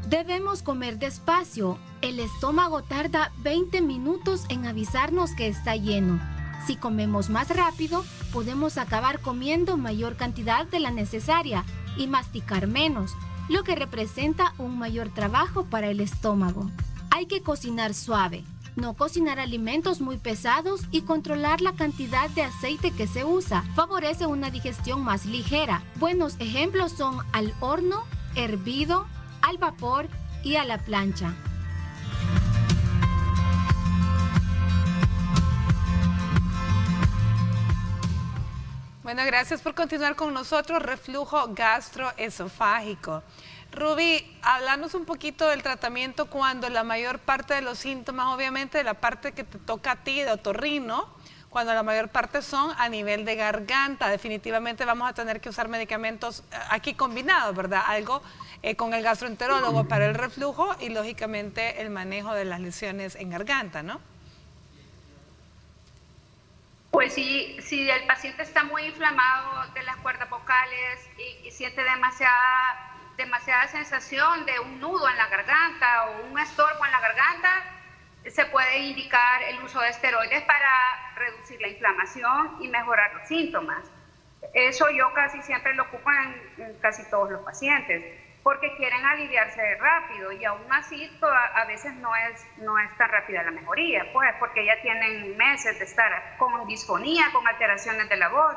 Debemos comer despacio. El estómago tarda 20 minutos en avisarnos que está lleno. Si comemos más rápido, podemos acabar comiendo mayor cantidad de la necesaria y masticar menos, lo que representa un mayor trabajo para el estómago. Hay que cocinar suave, no cocinar alimentos muy pesados y controlar la cantidad de aceite que se usa. Favorece una digestión más ligera. Buenos ejemplos son al horno, hervido, al vapor y a la plancha. Bueno, gracias por continuar con nosotros. Reflujo gastroesofágico. Ruby, háblanos un poquito del tratamiento cuando la mayor parte de los síntomas, obviamente, de la parte que te toca a ti, de otorrino, cuando la mayor parte son a nivel de garganta. Definitivamente vamos a tener que usar medicamentos aquí combinados, ¿verdad? Algo con el gastroenterólogo para el reflujo y, lógicamente, el manejo de las lesiones en garganta, ¿no? Pues sí, si el paciente está muy inflamado de las cuerdas vocales y siente demasiada sensación de un nudo en la garganta o un estorbo en la garganta, se puede indicar el uso de esteroides para reducir la inflamación y mejorar los síntomas. Eso yo casi siempre lo ocupo en casi todos los pacientes, porque quieren aliviarse rápido y aún así a veces no es tan rápida la mejoría, pues porque ya tienen meses de estar con disfonía, con alteraciones de la voz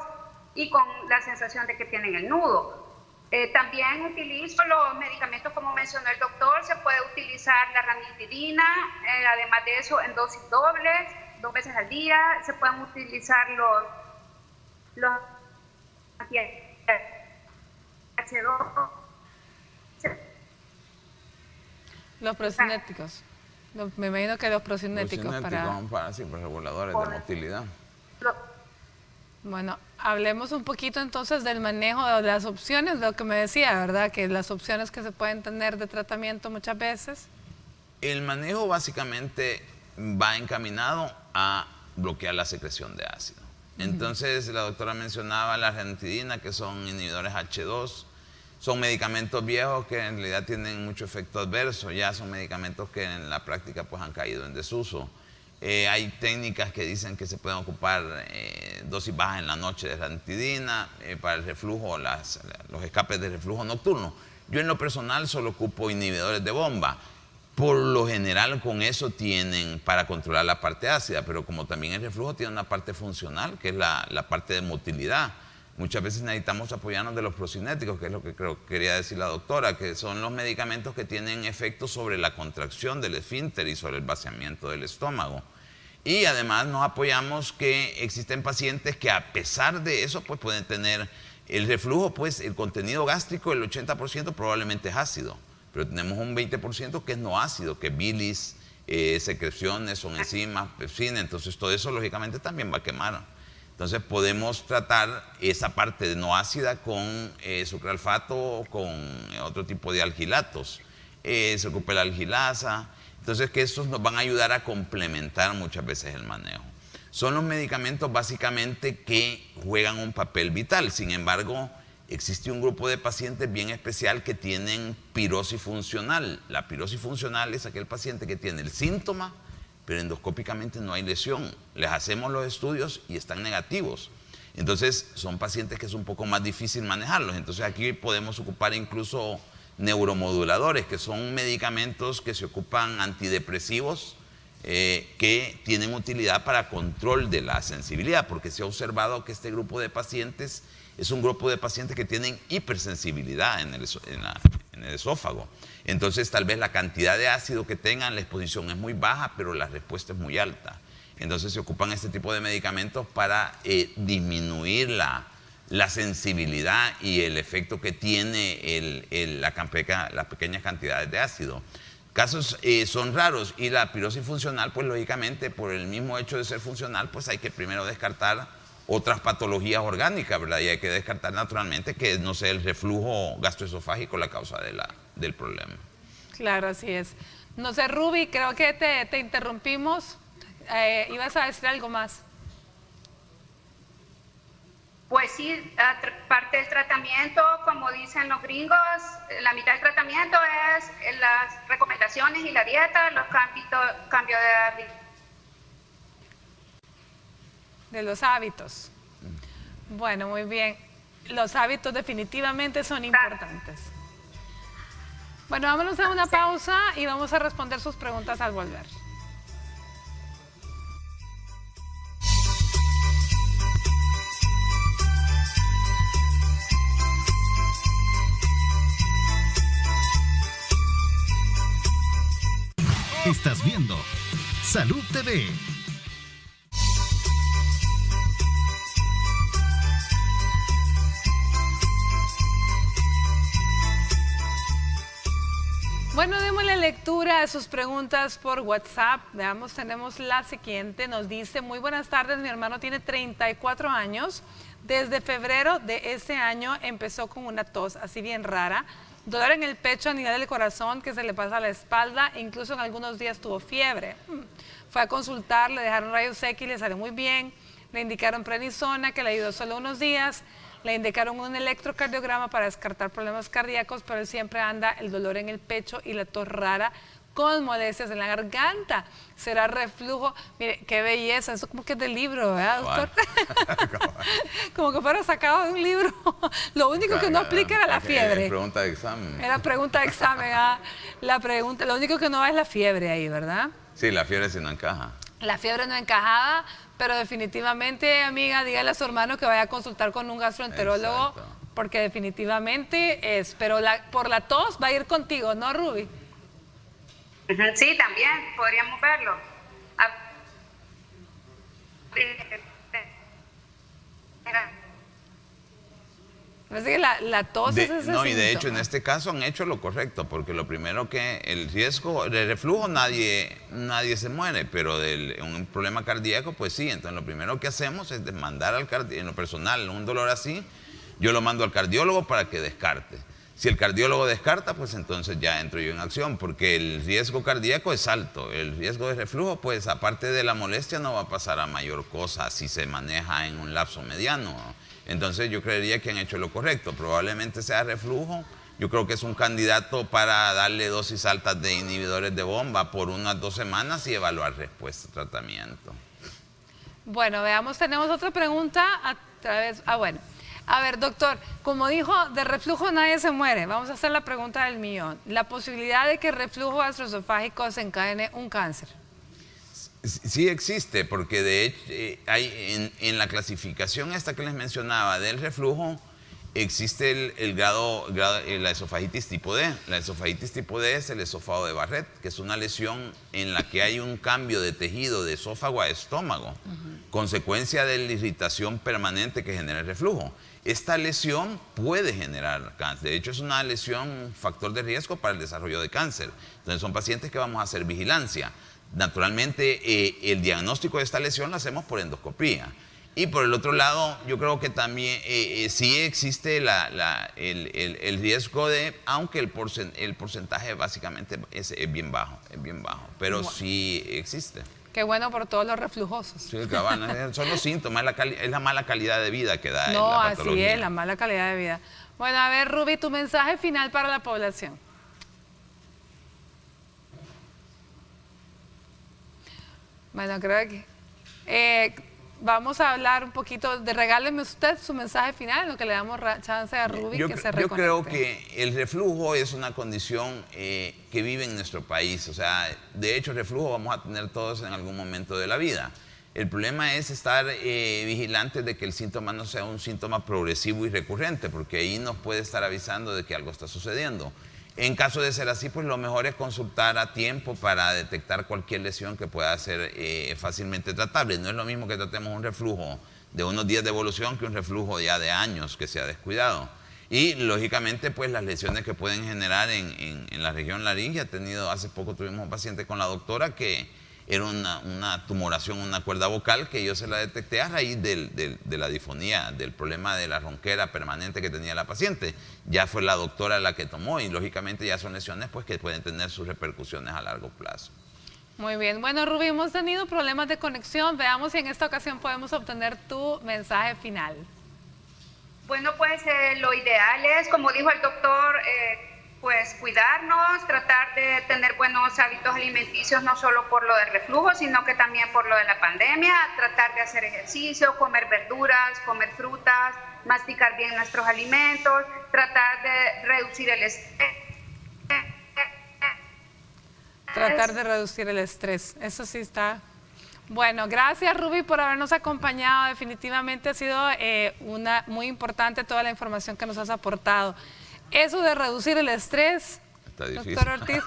y con la sensación de que tienen el nudo. También utilizo los medicamentos, como mencionó el doctor. Se puede utilizar la ranitidina, además de eso en dosis dobles, 2 veces al día. Se pueden utilizar los H2. Los procinéticos. Me imagino que los procinéticos para reguladores de motilidad. Bueno, hablemos un poquito entonces del manejo de las opciones, lo que me decía, ¿verdad? Que las opciones que se pueden tener de tratamiento muchas veces. El manejo básicamente va encaminado a bloquear la secreción de ácido. Entonces, la doctora mencionaba la ranitidina, que son inhibidores H2. Son medicamentos viejos que en realidad tienen mucho efecto adverso. Ya son medicamentos que en la práctica pues han caído en desuso. Hay técnicas que dicen que se pueden ocupar dosis bajas en la noche de ranitidina para el reflujo, los escapes de reflujo nocturno. Yo en lo personal solo ocupo inhibidores de bomba. Por lo general con eso tienen para controlar la parte ácida, pero como también el reflujo tiene una parte funcional, que es la parte de motilidad. Muchas veces necesitamos apoyarnos de los procinéticos, que es lo que quería decir la doctora, que son los medicamentos que tienen efecto sobre la contracción del esfínter y sobre el vaciamiento del estómago. Y además nos apoyamos que existen pacientes que a pesar de eso pues pueden tener el reflujo, pues el contenido gástrico, el 80% probablemente es ácido, pero tenemos un 20% que es no ácido, que bilis, secreciones, son enzimas, pepsina, entonces todo eso lógicamente también va a quemar. Entonces podemos tratar esa parte de no ácida con sucralfato o con otro tipo de algilatos. Se ocupa la algilasa. Entonces que estos nos van a ayudar a complementar muchas veces el manejo. Son los medicamentos básicamente que juegan un papel vital. Sin embargo, existe un grupo de pacientes bien especial que tienen pirosis funcional. La pirosis funcional es aquel paciente que tiene el síntoma, pero endoscópicamente no hay lesión. Les hacemos los estudios y están negativos. Entonces, son pacientes que es un poco más difícil manejarlos. Entonces, aquí podemos ocupar incluso neuromoduladores, que son medicamentos que se ocupan antidepresivos, que tienen utilidad para control de la sensibilidad, porque se ha observado que este grupo de pacientes es un grupo de pacientes que tienen hipersensibilidad en el esófago. Entonces, tal vez la cantidad de ácido que tengan, la exposición es muy baja, pero la respuesta es muy alta. Entonces, se ocupan este tipo de medicamentos para disminuir la sensibilidad y el efecto que tiene las pequeñas cantidades de ácido. Casos son raros y la pirosis funcional, pues lógicamente, por el mismo hecho de ser funcional, pues hay que primero descartar otras patologías orgánicas, ¿verdad? Y hay que descartar naturalmente que no sea el reflujo gastroesofágico la causa del problema. Claro, así es. No sé, Ruby, creo que te interrumpimos. ¿Ibas a decir algo más? Pues sí, parte del tratamiento, como dicen los gringos, la mitad del tratamiento es las recomendaciones y la dieta, los cambios de los hábitos. Bueno, muy bien. Los hábitos definitivamente son importantes. Bueno, vámonos a una pausa y vamos a responder sus preguntas al volver. Estás viendo Salud TV. Bueno, démosle lectura a sus preguntas por WhatsApp. Veamos, tenemos la siguiente. Nos dice, muy buenas tardes, mi hermano tiene 34 años. Desde febrero de este año empezó con una tos así bien rara, dolor en el pecho a nivel del corazón que se le pasa a la espalda, incluso en algunos días tuvo fiebre. Fue a consultar, le dejaron rayos X y le salió muy bien. Le indicaron prednisona, que le ayudó solo unos días. Le indicaron un electrocardiograma para descartar problemas cardíacos, pero él siempre anda el dolor en el pecho y la tos rara con molestias en la garganta. ¿Será reflujo? Mire, qué belleza. Eso como que es del libro, ¿verdad, doctor? Como que fuera sacado de un libro. Lo único que no aplica era la fiebre. Pregunta de examen. Era pregunta de examen. Lo único que no va es la fiebre ahí, ¿verdad? Sí, la fiebre sí no encaja. La fiebre no encajada, pero definitivamente, amiga, dígale a su hermano que vaya a consultar con un gastroenterólogo, porque definitivamente es. Pero por la tos va a ir contigo, ¿no, Ruby? Sí, también podríamos verlo. Parece que la tos es ese No, y de síntoma. hecho en este caso han hecho lo correcto, porque lo primero que el riesgo de reflujo nadie se muere, pero de un problema cardíaco pues sí. Entonces lo primero que hacemos es mandar al cardiólogo. En lo personal, un dolor así, yo lo mando al cardiólogo para que descarte. Si el cardiólogo descarta, pues entonces ya entro yo en acción, porque el riesgo cardíaco es alto. El riesgo de reflujo, pues aparte de la molestia, no va a pasar a mayor cosa si se maneja en un lapso mediano. Entonces yo creería que han hecho lo correcto. Probablemente sea reflujo. Yo creo que es un candidato para darle dosis altas de inhibidores de bomba por unas 2 semanas y evaluar respuesta a tratamiento. Bueno, veamos, tenemos otra pregunta a través... bueno. A ver, doctor, como dijo, de reflujo nadie se muere. Vamos a hacer la pregunta del millón. La posibilidad de que el reflujo gastroesofágico desencadene un cáncer. Sí existe, porque de hecho hay en la clasificación esta que les mencionaba del reflujo, existe el grado la esofagitis tipo D. La esofagitis tipo D es el esófago de Barrett, que es una lesión en la que hay un cambio de tejido de esófago a estómago, consecuencia de la irritación permanente que genera el reflujo. Esta lesión puede generar cáncer. De hecho, es una lesión factor de riesgo para el desarrollo de cáncer. Entonces, son pacientes que vamos a hacer vigilancia. Naturalmente, el diagnóstico de esta lesión lo hacemos por endoscopía. Y por el otro lado, yo creo que también sí existe el riesgo de, aunque el porcentaje básicamente es bien bajo, pero sí existe. Qué bueno por todos los reflujosos. Sí, cabal, son los síntomas, es la mala calidad de vida que da No, la así patología. es, la mala calidad de vida. Bueno, a ver, Ruby, tu mensaje final para la población. Bueno, creo que vamos a hablar un poquito regáleme usted su mensaje final, en lo que le damos chance a Ruby que se reconecte. Yo creo que el reflujo es una condición que vive en nuestro país. O sea, de hecho, el reflujo vamos a tener todos en algún momento de la vida. El problema es estar vigilantes de que el síntoma no sea un síntoma progresivo y recurrente, porque ahí nos puede estar avisando de que algo está sucediendo. En caso de ser así, pues lo mejor es consultar a tiempo para detectar cualquier lesión que pueda ser fácilmente tratable. No es lo mismo que tratemos un reflujo de unos días de evolución que un reflujo ya de años que se ha descuidado. Y lógicamente, pues las lesiones que pueden generar en la región laringe. Hace poco tuvimos un paciente con la doctora que era una tumoración, una cuerda vocal, que yo se la detecté a raíz de la difonía, del problema de la ronquera permanente que tenía la paciente. Ya fue la doctora la que tomó y lógicamente ya son lesiones pues, que pueden tener sus repercusiones a largo plazo. Muy bien. Bueno, Ruby, hemos tenido problemas de conexión. Veamos si en esta ocasión podemos obtener tu mensaje final. Bueno, pues lo ideal es, como dijo el doctor, pues cuidarnos, tratar de tener buenos hábitos alimenticios, no solo por lo del reflujo, sino que también por lo de la pandemia, tratar de hacer ejercicio, comer verduras, comer frutas, masticar bien nuestros alimentos, tratar de reducir el estrés. Tratar de reducir el estrés, eso sí está. Bueno, gracias Ruby por habernos acompañado, definitivamente ha sido muy importante toda la información que nos has aportado. Eso de reducir el estrés, está difícil. Doctor Ortiz,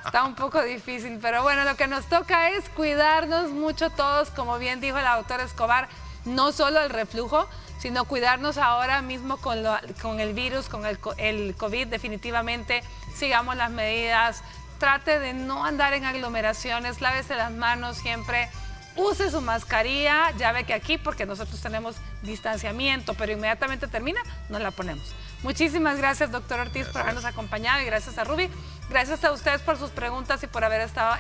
está un poco difícil, pero bueno, lo que nos toca es cuidarnos mucho todos, como bien dijo la doctora Escobar, no solo el reflujo, sino cuidarnos ahora mismo con el virus, con el COVID. Definitivamente sigamos las medidas, trate de no andar en aglomeraciones, lávese las manos siempre, use su mascarilla, ya ve que aquí, porque nosotros tenemos distanciamiento, pero inmediatamente termina, nos la ponemos. Muchísimas gracias, doctor Ortiz, por habernos acompañado, y gracias a Ruby. Gracias a ustedes por sus preguntas y por haber estado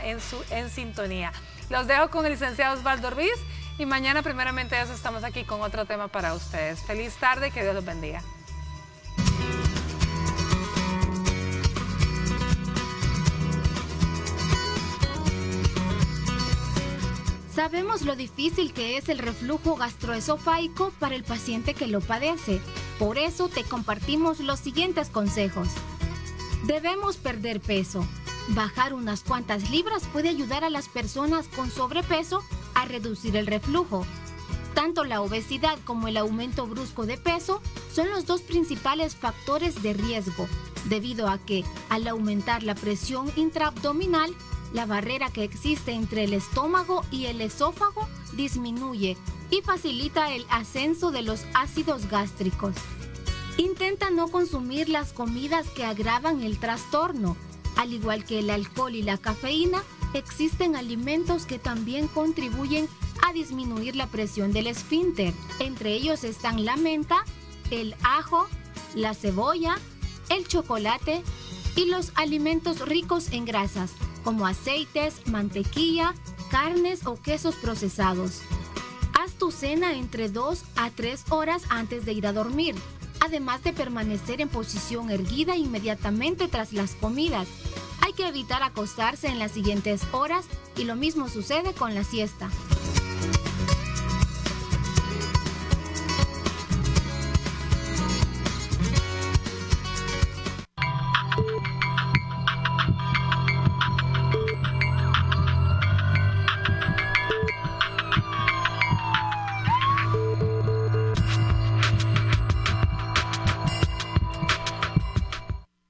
en sintonía. Los dejo con el licenciado Osvaldo Ruiz y mañana, primeramente, ya estamos aquí con otro tema para ustedes. Feliz tarde y que Dios los bendiga. Sabemos lo difícil que es el reflujo gastroesofágico para el paciente que lo padece. Por eso te compartimos los siguientes consejos. Debemos perder peso. Bajar unas cuantas libras puede ayudar a las personas con sobrepeso a reducir el reflujo. Tanto la obesidad como el aumento brusco de peso son los dos principales factores de riesgo, debido a que, al aumentar la presión intraabdominal, la barrera que existe entre el estómago y el esófago disminuye y facilita el ascenso de los ácidos gástricos. Intenta no consumir las comidas que agravan el trastorno. Al igual que el alcohol y la cafeína, existen alimentos que también contribuyen a disminuir la presión del esfínter. Entre ellos están la menta, el ajo, la cebolla, el chocolate y los alimentos ricos en grasas, como aceites, mantequilla, carnes o quesos procesados. Haz tu cena entre 2 a 3 horas antes de ir a dormir, además de permanecer en posición erguida inmediatamente tras las comidas. Hay que evitar acostarse en las siguientes horas y lo mismo sucede con la siesta.